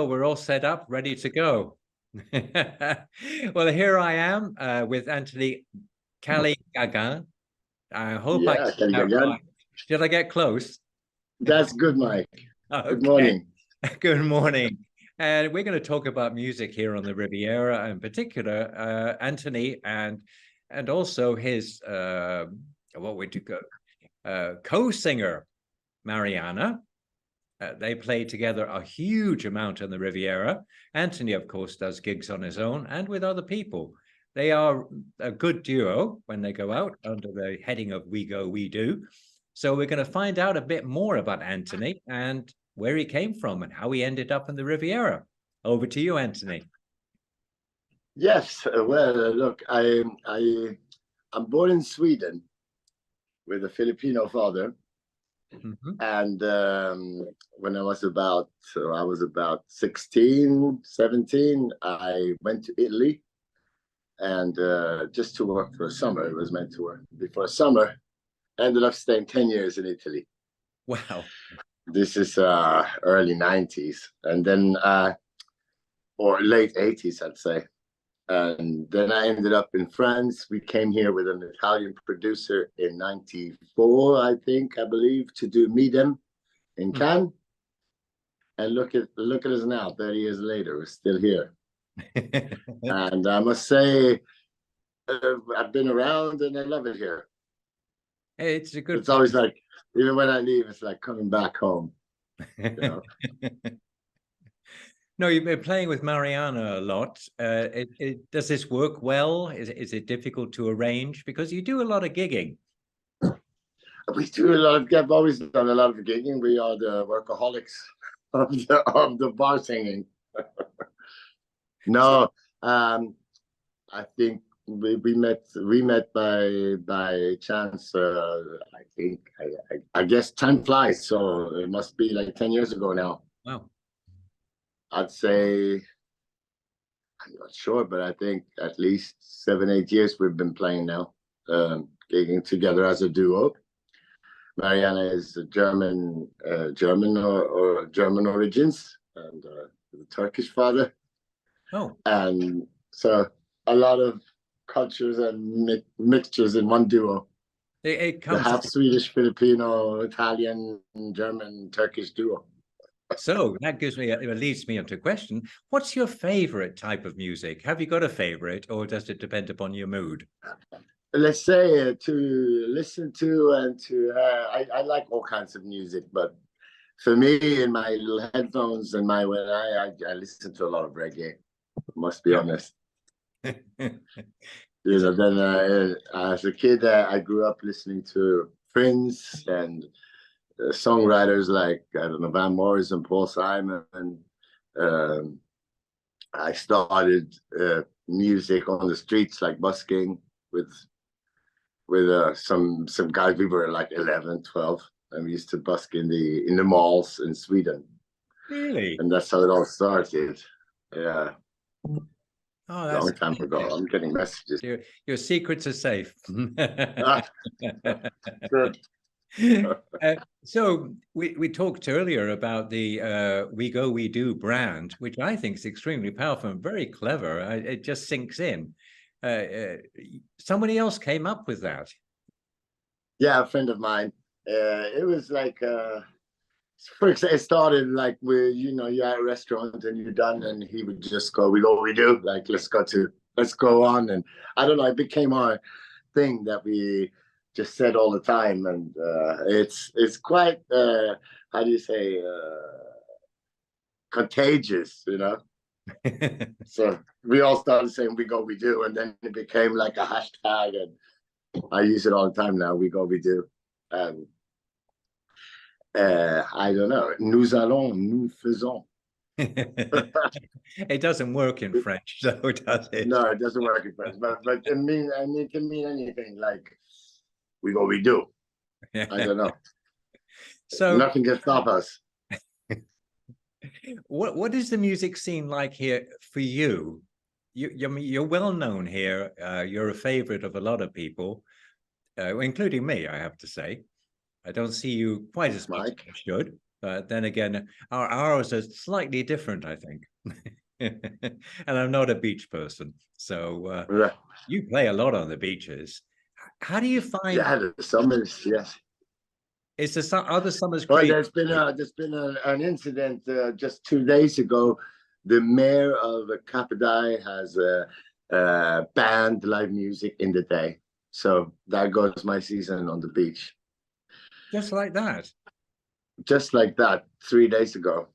go. We're all set up, ready to go. Well, here I am with Anthony Caligagan. I hope I Yeah, got that Caligagan. right. Did I get close? That's good, Mike. Good Okay. morning. Good morning. And we're going to talk about music here on the Riviera, in particular, Anthony and also his what would you go co-singer Mariana. They play together a huge amount on the Riviera. Anthony, of course, does gigs on his own and with other people. They are a good duo when they go out under the heading of We Go, We Do. So we're going to find out a bit more about Anthony and where he came from and how he ended up in the Riviera. Over to you, Anthony. Yes, well, look, I'm born in Sweden with a Filipino father. Mm-hmm. And when I was about 16, 17, I went to Italy and just to work for a summer. It was meant to work before summer. Ended up staying 10 years in Italy. Wow. This is early 90s. And then, or late 80s, I'd say. And then I ended up in France. We came here with an Italian producer in 94, I believe, to do Meet 'Em in Cannes. And look at us now, 30 years later, we're still here. And I must say, I've been around and I love it here. It's a good It's always like, even when I leave, it's like coming back home. You know? No, you've been playing with Mariana a lot. Does this work well? Is it difficult to arrange? Because you do a lot of gigging. We do a lot of, I've always done a lot of gigging. We are the workaholics of the bar singing. No, I think we met by chance. I guess time flies, so it must be like 10 years ago now. Wow. I'd say, I'm not sure, but I think at least 7-8 years we've been playing now, gigging together as a duo. Mariana is a German or German origins, and a Turkish father. Oh. And so a lot of cultures and mixtures in one duo. It comes the half Swedish, Filipino, Italian, German, Turkish duo. So that leads me into a question. What's your favorite type of music? Have you got a favorite, or does it depend upon your mood? Let's say to listen to and to, I like all kinds of music, but for me, in my little headphones and I listen to a lot of reggae. Must be honest. You know, then as a kid, I grew up listening to Prince and songwriters like, I don't know, Van Morrison, Paul Simon. I started music on the streets, like busking with some guys. We were like 11, 12, and we used to busk in the malls in Sweden. Really? And that's how it all started. Yeah. Oh, that's long time ago. I'm getting messages. Your secrets are safe. Good. So we talked earlier about the We Go, We Do brand, which I think is extremely powerful and very clever. It just sinks in. Somebody else came up with that. Yeah, a friend of mine. It was like, for example, it started like with, you're at a restaurant and you're done, and he would just go, we go, we do. Like, let's go on. And I don't know, it became our thing that we just said all the time. And it's quite, how do you say, contagious, So we all started saying we go, we do. And then it became like a hashtag, and I use it all the time now, we go, we do. I don't know. Nous allons, nous faisons. It doesn't work in French, so does it? No, it doesn't work in French. But it can mean anything. Like, we go, we do. I don't know. So nothing can stop us. What is the music scene like here for you? You're well known here. You're a favorite of a lot of people, including me, I have to say. I don't see you quite as much as you should. But then again, our hours are slightly different, I think. And I'm not a beach person. So Right. you play a lot on the beaches. How do you find Yeah, the summers, yes. is the other summers Well, crazy? an incident just 2 days ago. The mayor of Capadai has banned live music in the day, so there goes my season on the beach. Just like that? Just like that, 3 days ago.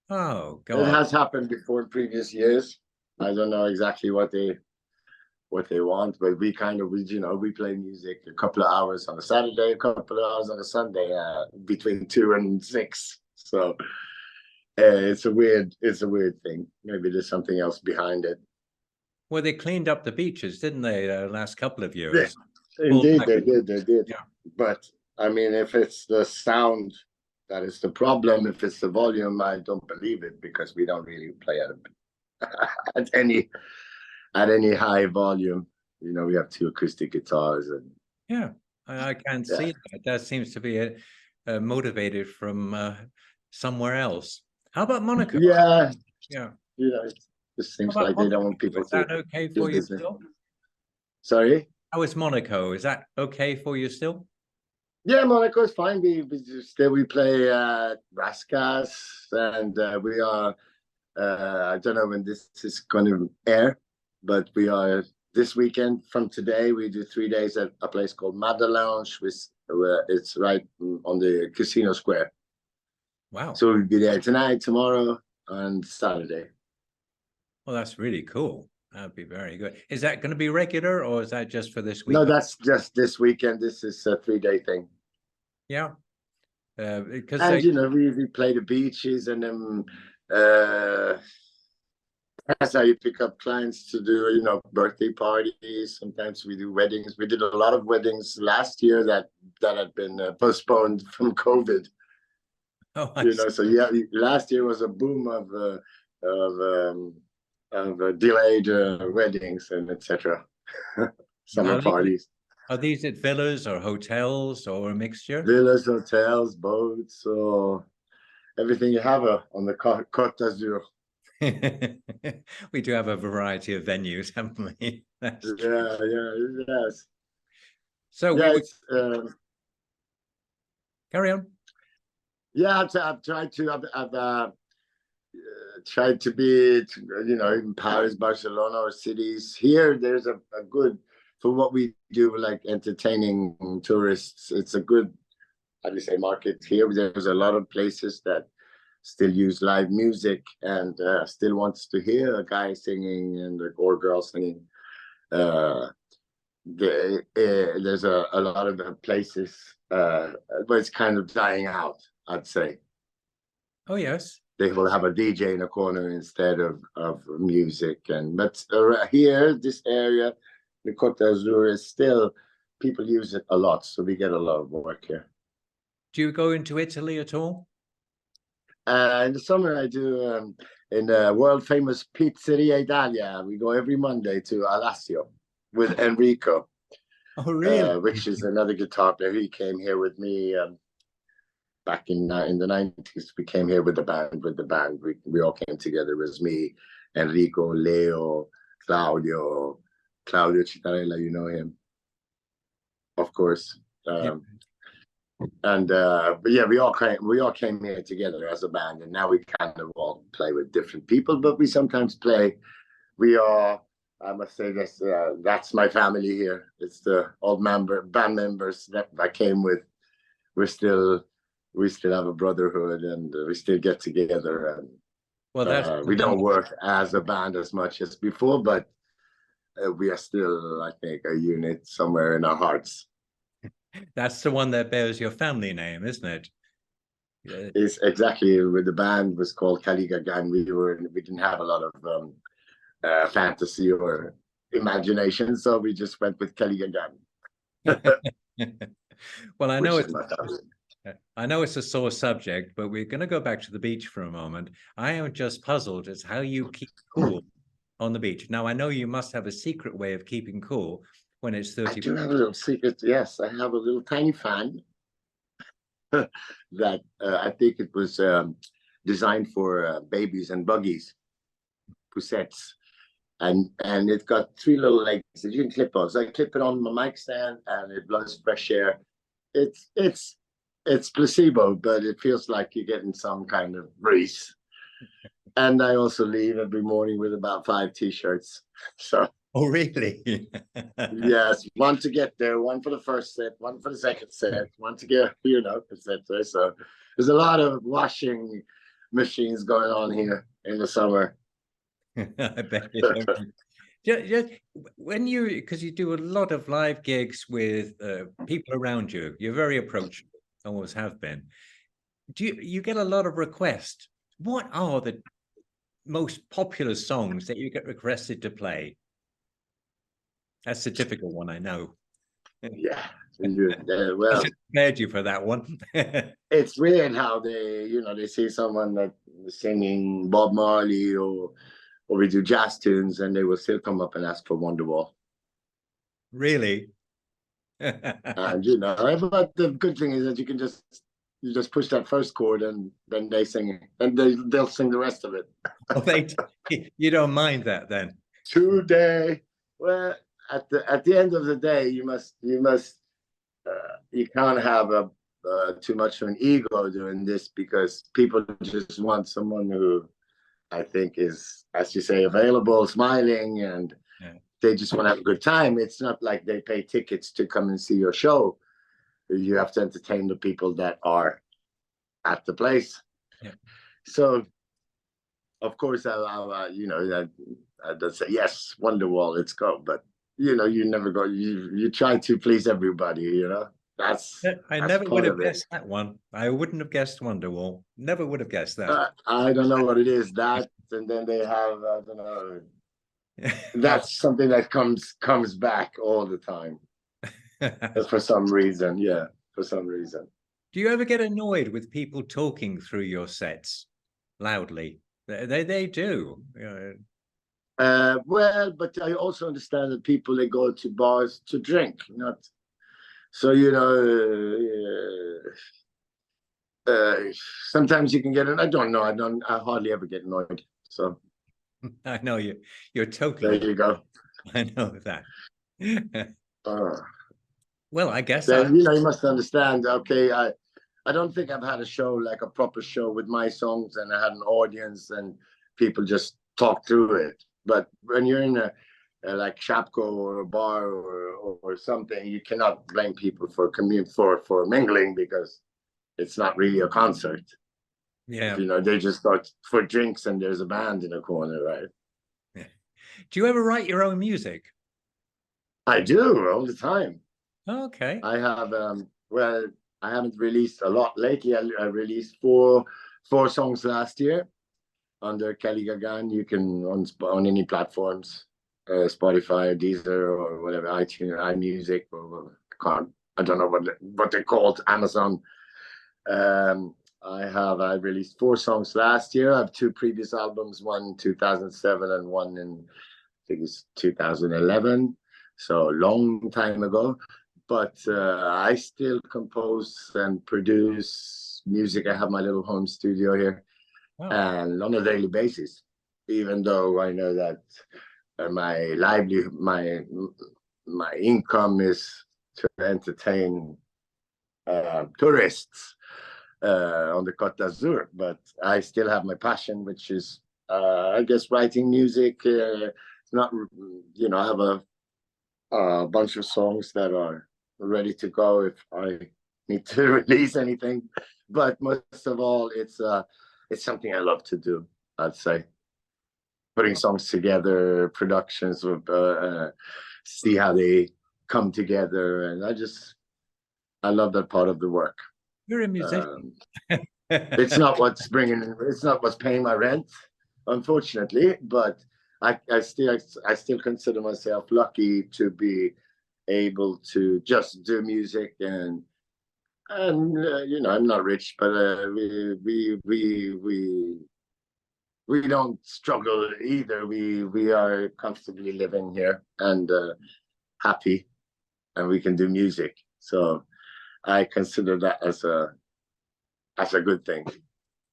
Oh It God. has happened before in previous years. I don't know exactly what they want, but we play music a couple of hours on a Saturday, a couple of hours on a Sunday, between 2 and 6. So it's a weird thing. Maybe there's something else behind it. Well, they cleaned up the beaches, didn't they, last couple of Yeah, years? Pulled indeed, back. they did. Yeah. But I mean, if it's the sound that is the problem, if it's the volume, I don't believe it because we don't really play at any high volume. We have two acoustic guitars and Yeah, I can yeah, see that. That seems to be motivated from somewhere else. How about Monaco? yeah. Yeah. It just How seems about like they don't want Monaco? people Is to that okay do for you business. still? Sorry. How is Monaco? Is that okay for you still? Yeah, Monaco is fine. We play Raskas, and we are. I don't know when this is going to air, but we are this weekend from today. We do 3 days at a place called Mother Lounge, where it's right on the Casino Square. Wow. So we'll be there tonight, tomorrow, and Saturday. Well, that's really cool. That'd be very good. Is that going to be regular or is that just for this No, week? that's just this weekend. This is a 3 day thing. Yeah. Because And we play the beaches, and then that's how you pick up clients to do birthday parties. Sometimes we do weddings. We did a lot of weddings last year that had been postponed from COVID. oh, I see. So yeah, last year was a boom of delayed weddings and etc. Summer Are these, parties, are these at villas or hotels or a mixture? villas, hotels, boats, or everything you have on the Côte d'Azur. We do have a variety of venues, haven't we? That's true. Yeah, yes. So we Yeah, would it's carry on. yeah. I've tried to be, in Paris, Barcelona, or cities. Here, there's a good for what we do, like entertaining tourists. It's a good, how do you say, market here. There's a lot of places that still use live music and still wants to hear a guy singing or girl singing. Uh, there's a lot of places, but it's kind of dying out, I'd say. Oh, yes. They will have a DJ in a corner instead of music. But here, this area, the Côte d'Azur, is still, people use it a lot, so we get a lot of work here. Do you go into Italy at all? In the summer, I do in the world famous Pizzeria Italia. We go every Monday to Alassio with Enrico, Oh, really? which is another guitar player. He came here with me back in the 90s. We came here with the band. We all came together. It was me, Enrico, Leo, Claudio Citarella. You know him, of course. Yeah. But yeah, we all came here together as a band, and now we kind of all play with different people, but we sometimes play. I must say this, that's my family here. It's the old band members that I came with. We're still we still have a brotherhood, and we still get together, and Well, that's we don't work as a band as much as before, but we are still, I think, a unit somewhere in our hearts. that's the one that bears your family name, isn't it? Yeah. Is exactly where the band was called Caligagan. We didn't have a lot of fantasy or imagination, so we just went with Caligagan. Well, I know Which is it's my family. I know it's a sore subject, but we're going to go back to the beach for a moment. I am just puzzled as how you keep cool on the beach. Now, I know you must have a secret way of keeping cool when it's I 30. do have a little secret. Yes, I have a little tiny fan. that I think it was designed for babies and buggies, poussettes. And it got three little legs that you can clip on. So I clip it on my mic stand and it blows fresh air. It's placebo, but it feels like you're getting some kind of breeze. And I also leave every morning with about 5 t-shirts. So Oh, really? yes, one to get there, one for the first set, one for the second set, one to get, etc. So there's a lot of washing machines going on here in the summer. I bet you don't. Just when you, because you do a lot of live gigs with people around you, you're very approachable, always have been. Do you get a lot of requests? What are the most popular songs that you get requested to play? That's a difficult one, I know. Yeah, I well, should have prepared you for that one. it's weird how they see someone that singing Bob Marley or we do jazz tunes and they will still come up and ask for Wonderwall. Really? And but the good thing is that you just push that first chord and then they sing it and they'll sing the rest of it. Well, you don't mind that then? Today, well, at the end of the day, you can't have too much of an ego doing this because people just want someone who I think is, as you say, available, smiling, and Yeah. they just want to have a good time. It's not like they pay tickets to come and see your show. You have to entertain the people that are at the place. Yeah. So, of course, I'd say yes, Wonderwall, let's go. But you never go. You try to please everybody. I never would have guessed that one. I wouldn't have guessed Wonderwall. Never would have guessed that. I don't know what it is. That, and then they have, I don't know. That's something that comes back all the time. For some reason, yeah. For some reason. Do you ever get annoyed with people talking through your sets loudly? They do. Well, but I also understand that people, they go to bars to drink, not so sometimes you can get it. I don't know. I hardly ever get annoyed. So I know you're totally. there you go. I know that. Well, I guess then you must understand. Okay, I don't think I've had a show like a proper show with my songs and I had an audience and people just talk through it. But when you're in a like Shapko or a bar or something, you cannot blame people for for mingling because it's not really a concert. Yeah. They just go for drinks and there's a band in a corner, right? Yeah. Do you ever write your own music? I do all the time. Okay. I have well, I haven't released a lot lately. I released four songs last year under Caligagan. You can on any platforms, Spotify, Deezer, or whatever, iTunes, iMusic, or I don't know what they're called, Amazon. I released 4 songs last year. I have 2 previous albums, one in 2007 and one in I think it's 2011. So a long time ago. But I still compose and produce music. I have my little home studio here, and on a daily basis. Even though I know that my income is to entertain tourists on the Côte d'Azur, but I still have my passion, which is I guess writing music. It's not I have a bunch of songs that are ready to go if I need to release anything. But most of all, it's something I love to do. I'd say putting songs together, productions with see how they come together, and I love that part of the work. You're a musician. It's not what's paying my rent, unfortunately, but I still consider myself lucky to be able to just do music and I'm not rich, but we don't struggle either. We are comfortably living here and happy, and we can do music. So I consider that as That's a good thing.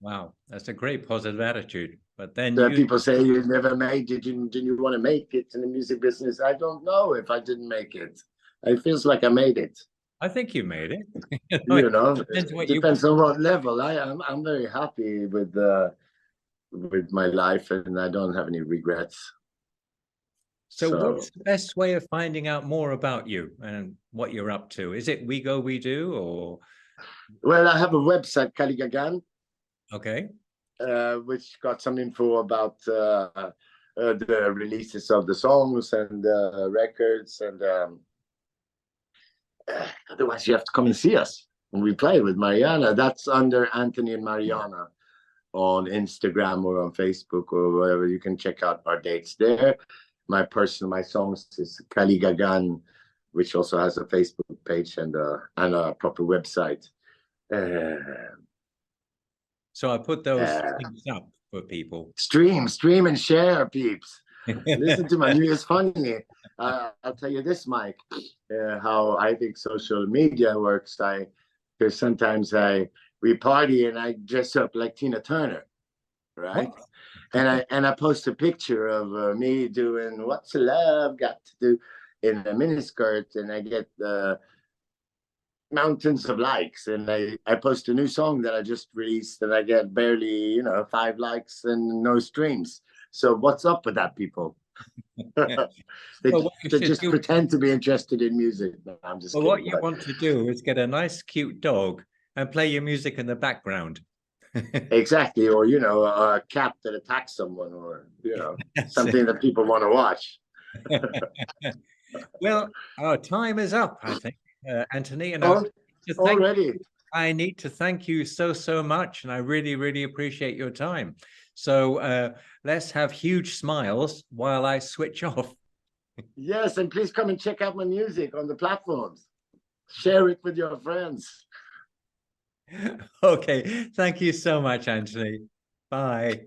Wow, that's a great positive attitude. But then People say you never made. Didn't you want to make it in the music business? I don't know if I didn't make it. It feels like I made it. I think you made it. It depends on what level. I'm very happy with my life, and I don't have any regrets. So what's the best way of finding out more about you and what you're up to? Is it We Go, We Do, or? Well, I have a website, Caligagan, Okay. which got some info about the releases of the songs and records, and otherwise you have to come and see us when we play with Mariana. That's under Anthony and Mariana on Instagram or on Facebook or wherever. You can check out our dates there. My songs is Caligagan, which also has a Facebook page and a proper website. So I put those things up for people. Stream and share, peeps. Listen to my music. It's funny. I'll tell you this, Mike, how I think social media works. Because sometimes we party and I dress up like Tina Turner, right? What? And I post a picture of me doing "What's Love Got to Do" in a miniskirt, and I get mountains of likes. And I post a new song that I just released, and I get barely 5 likes and no streams. So what's up with that, people? They just pretend to be interested in music. No, I'm just kidding. What you want to do is get a nice, cute dog and play your music in the background. Exactly, or a cat that attacks someone, or something that people want to watch. Well, our time is up, I think, Anthony. And I need to thank you so much, and I really appreciate your time. So let's have huge smiles while I switch off. Yes, and please come and check out my music on the platforms. Share it with your friends. Okay, thank you so much, Anthony. Bye.